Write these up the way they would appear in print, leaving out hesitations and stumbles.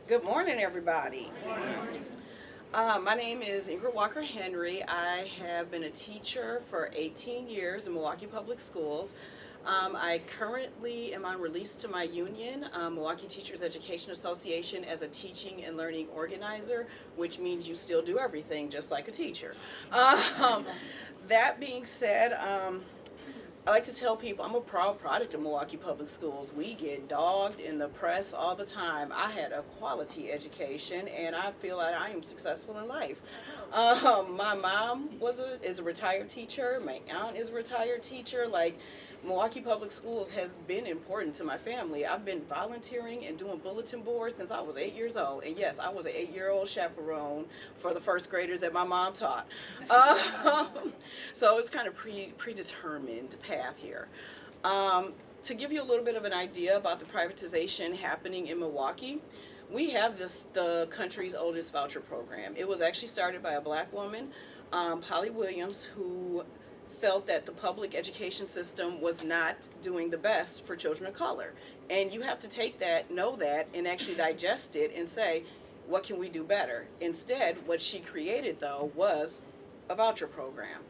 Good morning, everybody. My name is Ingrid Walker Henry. I have been a teacher for 18 years in Milwaukee Public Schools. I currently am on release to my union, Milwaukee Teachers Education Association, as a teaching and learning organizer, which means you still do everything just like a teacher. That being said, I like to tell people I'm a proud product of Milwaukee Public Schools. We get dogged in the press all the time. I had a quality education, and I feel that I am successful in life. My mom is a retired teacher. My aunt is a retired teacher. Like, Milwaukee Public Schools has been important to my family. I've been volunteering and doing bulletin boards since I was 8 years old. And yes, I was an 8-year-old chaperone for the first graders that my mom taught. So it's kind of predetermined path here. To give you a little bit of an idea about the privatization happening in Milwaukee, we have the country's oldest voucher program. It was actually started by a black woman, Polly Williams, who felt that the public education system was not doing the best for children of color. And you have to take that, know that, and actually digest it and say, what can we do better? Instead, what she created, though, was a voucher program.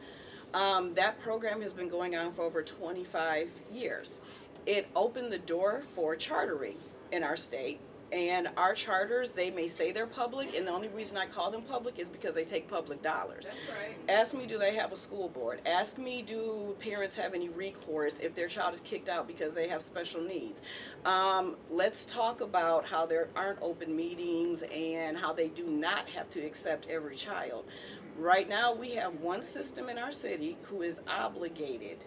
That program has been going on for over 25 years. It opened the door for chartering in our state. And our charters, they may say they're public, and the only reason I call them public is because they take public dollars. That's right. Ask me, do they have a school board? Ask me, do parents have any recourse if their child is kicked out because they have special needs? Let's talk about how there aren't open meetings and how they do not have to accept every child. Right now, we have one system in our city who is obligated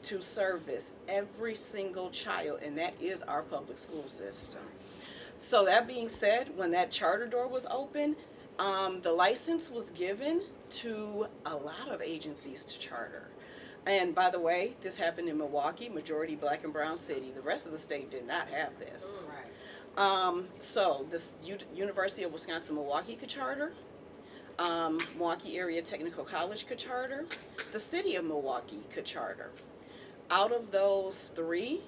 to service every single child, and that is our public school system. So that being said, when that charter door was open, the license was given to a lot of agencies to charter. And by the way, this happened in Milwaukee, majority black and brown city. The rest of the state did not have this. Right. So this University of Wisconsin-Milwaukee could charter. Milwaukee Area Technical College could charter. The city of Milwaukee could charter. Out of those three,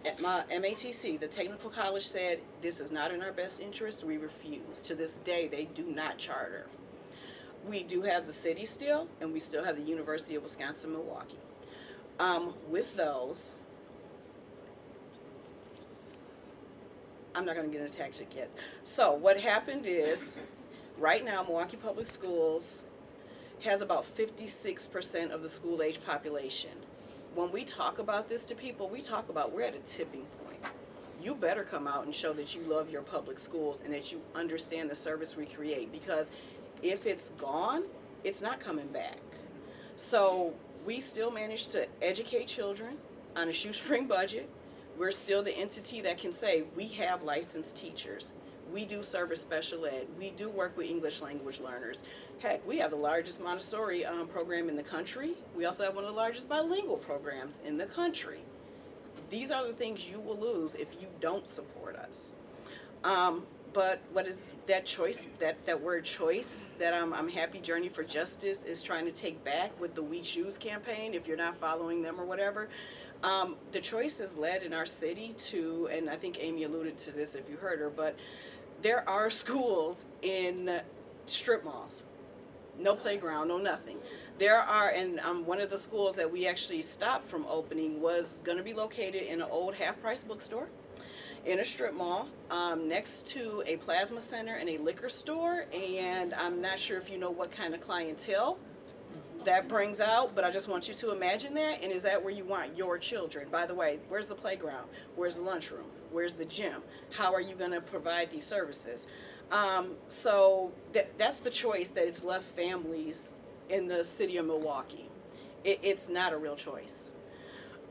at my MATC, the technical college said, this is not in our best interest, we refuse. To this day, they do not charter. We do have the city still, and we still have the University of Wisconsin-Milwaukee. With those, I'm not going to get into tax yet. So what happened is, right now, Milwaukee Public Schools has about 56% of the school-age population. When we talk about this to people, we talk about we're at a tipping point. You better come out and show that you love your public schools and that you understand the service we create, because if it's gone, it's not coming back. So we still manage to educate children on a shoestring budget. We're still the entity that can say we have licensed teachers. We do service special ed. We do work with English language learners. Heck, we have the largest Montessori program in the country. We also have one of the largest bilingual programs in the country. These are the things you will lose if you don't support us. But what is that choice, that word choice, that I'm Happy Journey for Justice is trying to take back with the We Choose campaign, if you're not following them or whatever. The choice is led in our city to, and I think Amy alluded to this if you heard her, but there are schools in strip malls. No playground, no nothing. There are, and one of the schools that we actually stopped from opening was going to be located in an old half-price bookstore in a strip mall next to a plasma center and a liquor store. And I'm not sure if you know what kind of clientele that brings out, but I just want you to imagine that. And is that where you want your children? By the way, where's the playground? Where's the lunchroom? Where's the gym? How are you going to provide these services? So that's the choice that it's left families in the city of Milwaukee. It's not a real choice.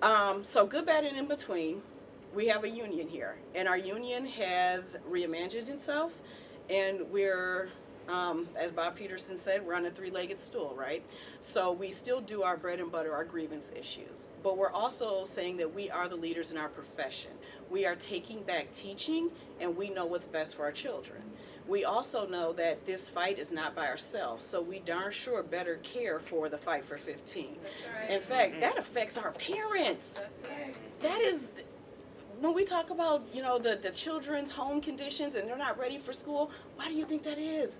So good, bad, and in between, we have a union here. And our union has reimagined itself. And we're, as Bob Peterson said, we're on a three-legged stool, right? So we still do our bread and butter, our grievance issues. But we're also saying that we are the leaders in our profession. We are taking back teaching, and we know what's best for our children. We also know that this fight is not by ourselves, so we darn sure better care for the fight for 15. That's right. In fact, that affects our parents. That's right. That is, when we talk about, the children's home conditions and they're not ready for school, why do you think that is?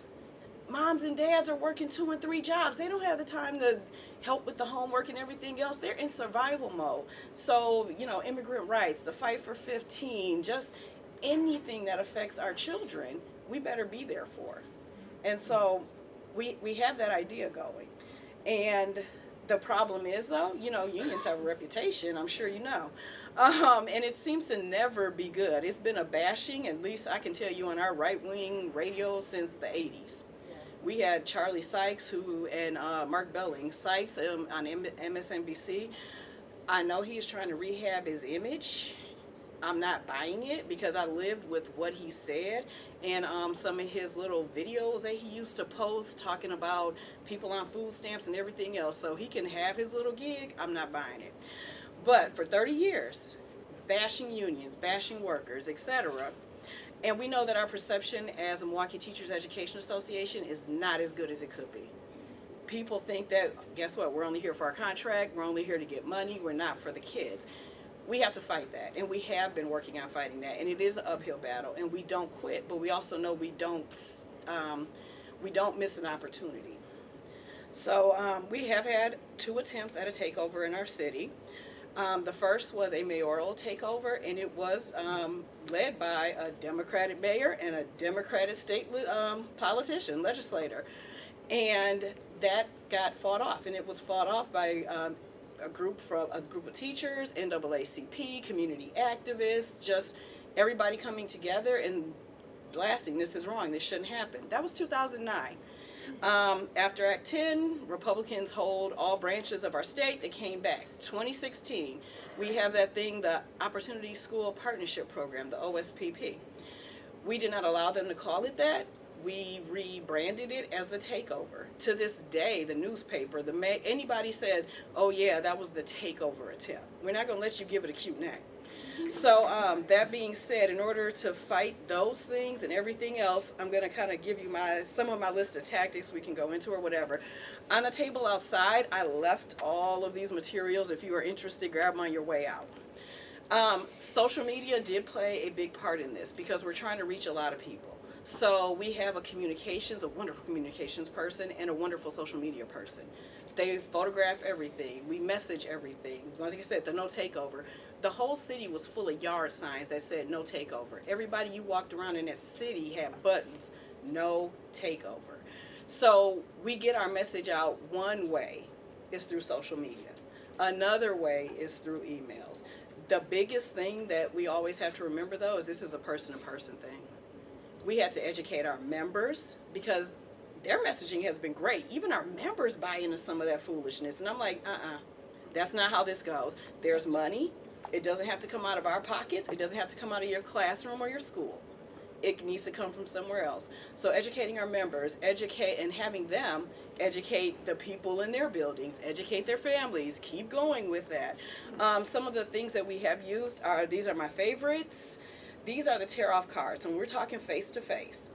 Moms and dads are working 2 and 3 jobs. They don't have the time to help with the homework and everything else. They're in survival mode. So, immigrant rights, the fight for 15, just anything that affects our children, we better be there for. And so we have that idea going. And the problem is, though, unions have a reputation, I'm sure you know. And it seems to never be good. It's been a bashing, at least I can tell you, on our right-wing radio since the 80s. We had Charlie Sykes and Mark Belling. Sykes on MSNBC. I know he's trying to rehab his image. I'm not buying it because I lived with what he said and some of his little videos that he used to post talking about people on food stamps and everything else. So he can have his little gig. I'm not buying it. But for 30 years, bashing unions, bashing workers, etc. And we know that our perception as a Milwaukee Teachers Education Association is not as good as it could be. People think that, guess what, we're only here for our contract, we're only here to get money, we're not for the kids. We have to fight that, and we have been working on fighting that, and it is an uphill battle, and we don't quit, but we also know we don't miss an opportunity. So we have had 2 attempts at a takeover in our city. The first was a mayoral takeover, and it was led by a Democratic mayor and a Democratic state politician, legislator. And that got fought off, and it was fought off by a group of teachers, NAACP, community activists, just everybody coming together and blasting, this is wrong, this shouldn't happen. That was 2009. After Act 10, Republicans hold all branches of our state. They came back. 2016, we have that thing, the Opportunity School Partnership Program, the OSPP. We did not allow them to call it that. We rebranded it as the takeover. To this day, the newspaper, anybody says, oh yeah, that was the takeover attempt. We're not going to let you give it a cute name. So that being said, in order to fight those things and everything else, I'm going to kind of give you some of my list of tactics we can go into or whatever. On the table outside, I left all of these materials. If you are interested, grab them on your way out. Social media did play a big part in this because we're trying to reach a lot of people. So we have a wonderful communications person and a wonderful social media person. They photograph everything. We message everything. Like I said, the no takeover. The whole city was full of yard signs that said no takeover. Everybody you walked around in that city had buttons, no takeover. So we get our message out one way is through social media. Another way is through emails. The biggest thing that we always have to remember, though, is this is a person-to-person thing. We had to educate our members because their messaging has been great. Even our members buy into some of that foolishness. And I'm like, that's not how this goes. There's money. It doesn't have to come out of our pockets. It doesn't have to come out of your classroom or your school. It needs to come from somewhere else. So educating our members, and having them educate the people in their buildings, educate their families, keep going with that. Some of the things that we have used these are my favorites. These are the tear-off cards, and we're talking face-to-face.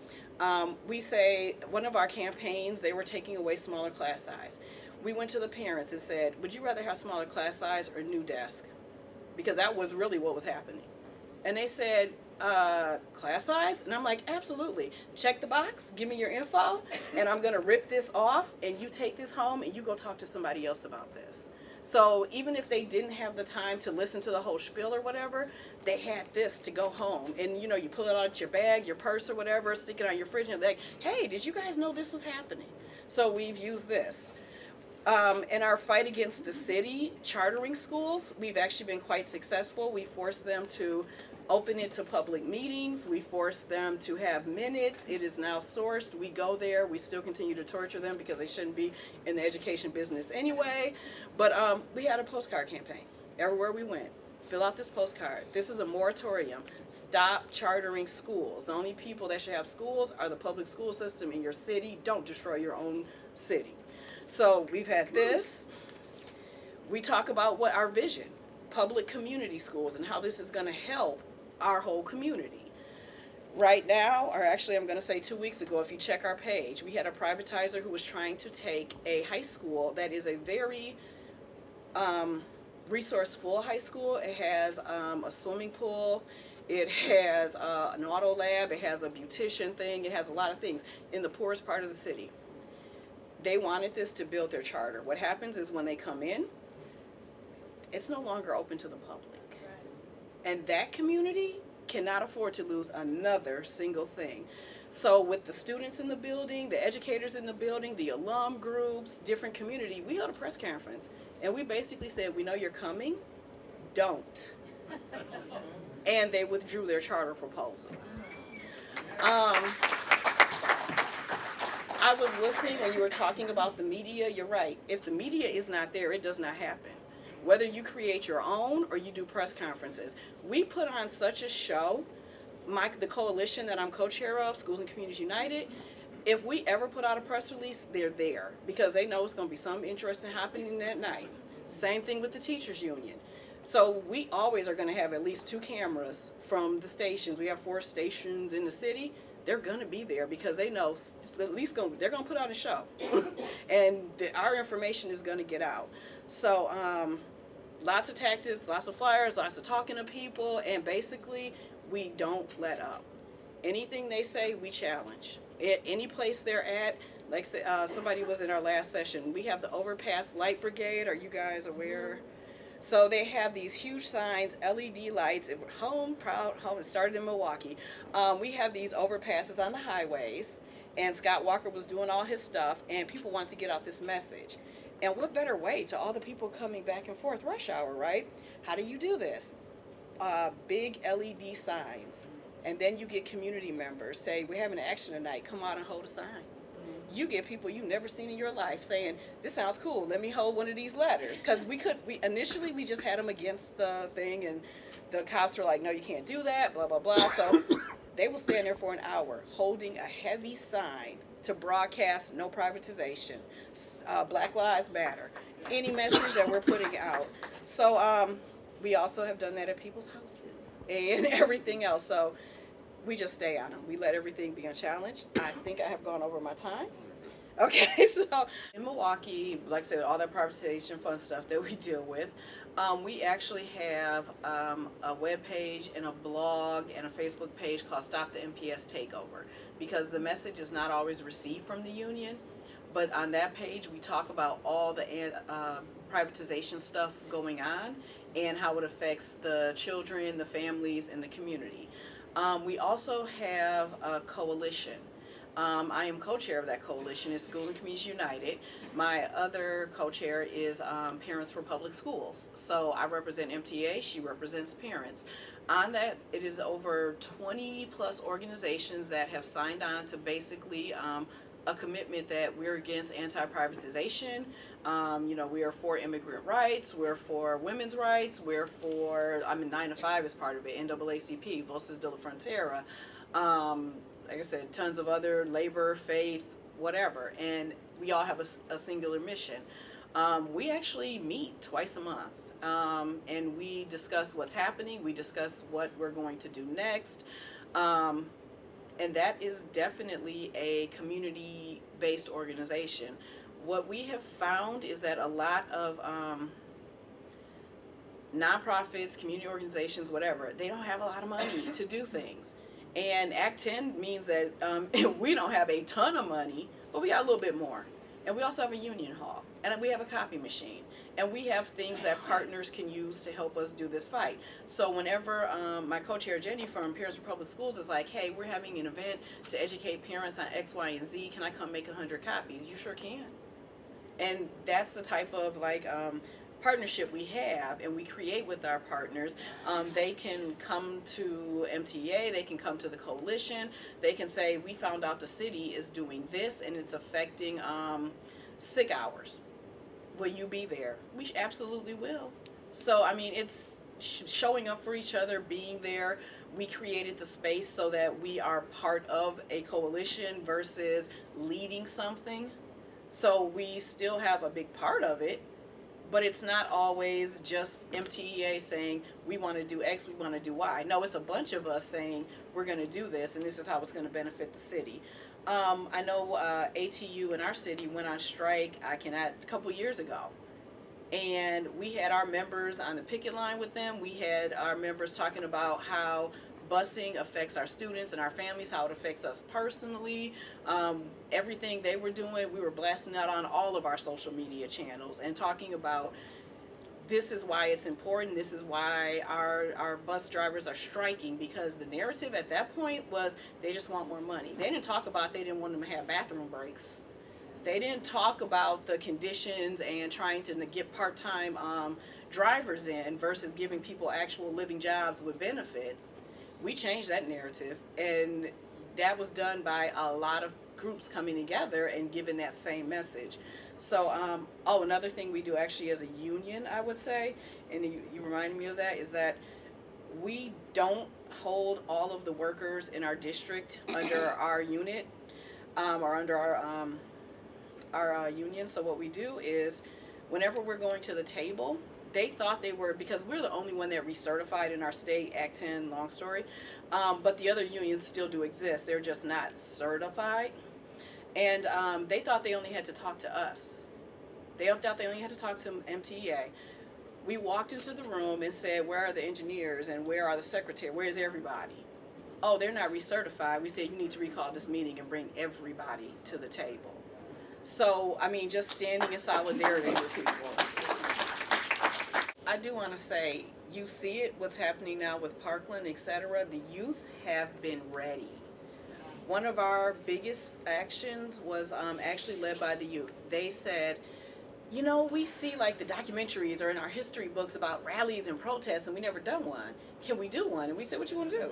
We say, one of our campaigns, they were taking away smaller class size. We went to the parents and said, would you rather have smaller class size or new desk? Because that was really what was happening. And they said, class size? And I'm like, absolutely. Check the box, give me your info, and I'm going to rip this off, and you take this home, and you go talk to somebody else about this. So even if they didn't have the time to listen to the whole spiel or whatever, they had this to go home. And, you pull it out your bag, your purse or whatever, stick it on your fridge, and you're like, hey, did you guys know this was happening? So we've used this. In our fight against the city chartering schools, we've actually been quite successful. We forced them to open it to public meetings. We forced them to have minutes. It is now sourced. We go there. We still continue to torture them because they shouldn't be in the education business anyway. But we had a postcard campaign everywhere we went. Fill out this postcard. This is a moratorium. Stop chartering schools. The only people that should have schools are the public school system in your city. Don't destroy your own city. So we've had this. We talk about what our vision, public community schools, and how this is going to help our whole community. Right now, or actually I'm going to say 2 weeks ago, if you check our page, we had a privatizer who was trying to take a high school that is a very resourceful high school. It has a swimming pool. It has an auto lab. It has a beautician thing. It has a lot of things in the poorest part of the city. They wanted this to build their charter. What happens is when they come in, it's no longer open to the public. And that community cannot afford to lose another single thing. So with the students in the building, the educators in the building, the alum groups, different community, we held a press conference. And we basically said, we know you're coming, don't. And they withdrew their charter proposal. I was listening when you were talking about the media. You're right. If the media is not there, it does not happen. Whether you create your own or you do press conferences. We put on such a show, the coalition that I'm co-chair of, Schools and Communities United, if we ever put out a press release, they're there because they know it's going to be something interesting happening that night. Same thing with the teachers union. So we always are going to have at least 2 cameras from the stations. We have 4 stations in the city. They're going to be there because they know at least they're going to put on a show. And our information is going to get out. So lots of tactics, lots of flyers, lots of talking to people, and basically we don't let up. Anything they say, we challenge. At any place they're at, like somebody was in our last session, we have the Overpass Light Brigade. Are you guys aware? So they have these huge signs, LED lights, home, proud home. It started in Milwaukee. We have these overpasses on the highways, and Scott Walker was doing all his stuff, and people want to get out this message. And what better way to all the people coming back and forth, rush hour, right? How do you do this? Big LED signs. And then you get community members say, we're having an action tonight, come out and hold a sign. You get people you've never seen in your life saying, this sounds cool, let me hold one of these ladders. Because initially we just had them against the thing, and the cops were like, no, you can't do that, blah, blah, blah. So they will stand there for an hour holding a heavy sign to broadcast no privatization, Black Lives Matter, any message that we're putting out. So we also have done that at people's houses and everything else. So we just stay on them. We let everything be unchallenged. I think I have gone over my time. Okay, so in Milwaukee, like I said, all that privatization fun stuff that we deal with, we actually have a web page and a blog and a Facebook page called Stop the MPS Takeover, because the message is not always received from the union. But on that page, we talk about all the privatization stuff going on and how it affects the children, the families, and the community. We also have a coalition. I am co-chair of that coalition. It's Schools and Communities United. My other co-chair is Parents for Public Schools. So I represent MTEA, she represents parents. On that, it is over 20 plus organizations that have signed on to basically a commitment that we're against anti-privatization. We are for immigrant rights, we're for women's rights, we're for, 9 to 5 is part of it, NAACP, Voces de la Frontera, like I said, tons of other, labor, faith, whatever, and we all have a singular mission. We actually meet twice a month, and we discuss what's happening, we discuss what we're going to do next, and that is definitely a community-based organization. What we have found is that a lot of nonprofits, community organizations, whatever, they don't have a lot of money to do things. And Act 10 means that we don't have a ton of money, but we got a little bit more. And we also have a union hall, and we have a copy machine, and we have things that partners can use to help us do this fight. So whenever my co-chair Jenny from Parents for Public Schools is like, hey, we're having an event to educate parents on X, Y, and Z, can I come make 100 copies? You sure can. And that's the type of partnership we have and we create with our partners. They can come to MTEA, they can come to the coalition, they can say, we found out the city is doing this and it's affecting sick hours. Will you be there? We absolutely will. So it's showing up for each other, being there. We created the space so that we are part of a coalition versus leading something. So we still have a big part of it, but it's not always just MTEA saying we want to do X, we want to do Y. No, it's a bunch of us saying we're going to do this and this is how it's going to benefit the city. I know ATU in our city went on strike, a couple years ago. And we had our members on the picket line with them. We had our members talking about how busing affects our students and our families, how it affects us personally. Everything they were doing, we were blasting out on all of our social media channels and talking about this is why it's important. This is why our bus drivers are striking, because the narrative at that point was they just want more money. They didn't talk about they didn't want them to have bathroom breaks. They didn't talk about the conditions and trying to get part-time drivers in versus giving people actual living jobs with benefits. We changed that narrative, and that was done by a lot of groups coming together and giving that same message. So, another thing we do actually as a union, I would say, and you reminded me of that, is that we don't hold all of the workers in our district under our unit or under our union. So what we do is whenever we're going to the table, they thought they were, because we're the only one that recertified in our state, Act 10, long story, but the other unions still do exist. They're just not certified. And they thought they only had to talk to us. They thought they only had to talk to MTEA. We walked into the room and said, where are the engineers and where are the secretary? Where's everybody? Oh, they're not recertified. We said, you need to recall this meeting and bring everybody to the table. So, I mean, just standing in solidarity with people. I do want to say, you see it, what's happening now with Parkland, etc. The youth have been ready. One of our biggest actions was actually led by the youth. They said, you know, we see like the documentaries or in our history books about rallies and protests, and we never done one. Can we do one? And we said, what you want to do?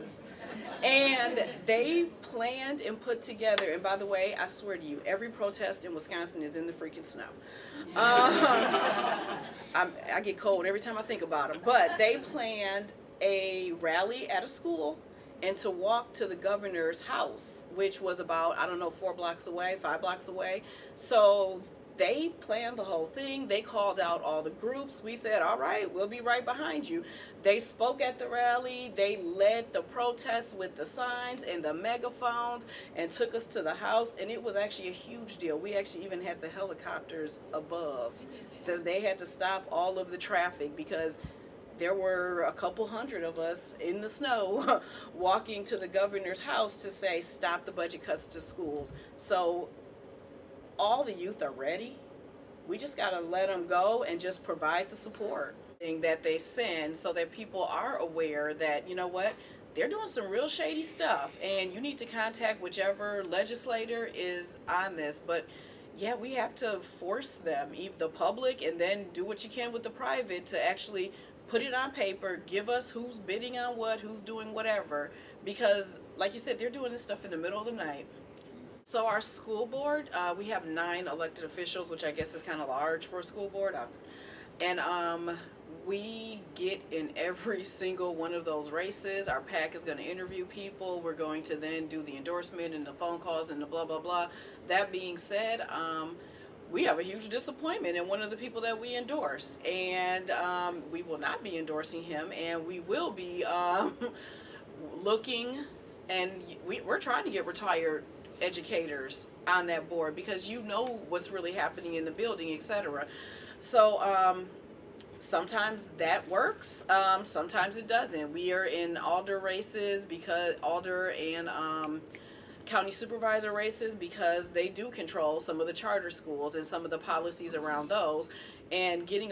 And they planned and put together, and by the way, I swear to you, every protest in Wisconsin is in the freaking snow. I get cold every time I think about them. But they planned a rally at a school and to walk to the governor's house, which was about, I don't know, 4 blocks away, 5 blocks away. So they planned the whole thing. They called out all the groups. We said, all right, we'll be right behind you. They spoke at the rally. They led the protests with the signs and the megaphones and took us to the house. And it was actually a huge deal. We actually even had the helicopters above, because they had to stop all of the traffic because there were a couple hundred of us in the snow walking to the governor's house to say, stop the budget cuts to schools. So all the youth are ready. We just got to let them go and just provide the support that they send so that people are aware that, you know what, they're doing some real shady stuff and you need to contact whichever legislator is on this. But yeah, we have to force them, even the public, and then do what you can with the private to actually put it on paper, give us who's bidding on what, who's doing whatever, because like you said, they're doing this stuff in the middle of the night. So our school board, we have 9 elected officials, which I guess is kind of large for a school board. And we get in every single one of those races. Our PAC is going to interview people. We're going to then do the endorsement and the phone calls and the blah, blah, blah. That being said, we have a huge disappointment in one of the people that we endorsed. And we will not be endorsing him. And we will be looking, and we're trying to get retired educators on that board because you know what's really happening in the building, etc. So sometimes that works, sometimes it doesn't. We are in alder races, because alder and county supervisor races, because they do control some of the charter schools and some of the policies around those, and getting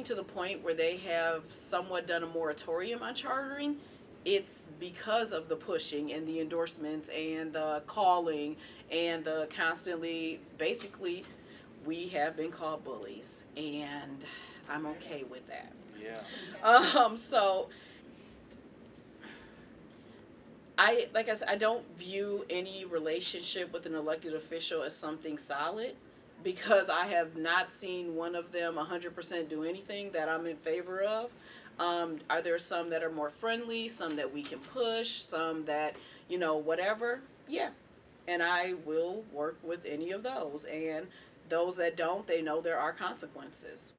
to the point where they have somewhat done a moratorium on chartering. It's because of the pushing and the endorsements and the calling and the constantly, basically, we have been called bullies, and I'm okay with that. Yeah. So like I said, I don't view any relationship with an elected official as something solid, because I have not seen one of them 100% do anything that I'm in favor of. Are there some that are more friendly, some that we can push, some that, you know, whatever? Yeah. And I will work with any of those. And those that don't, they know there are consequences.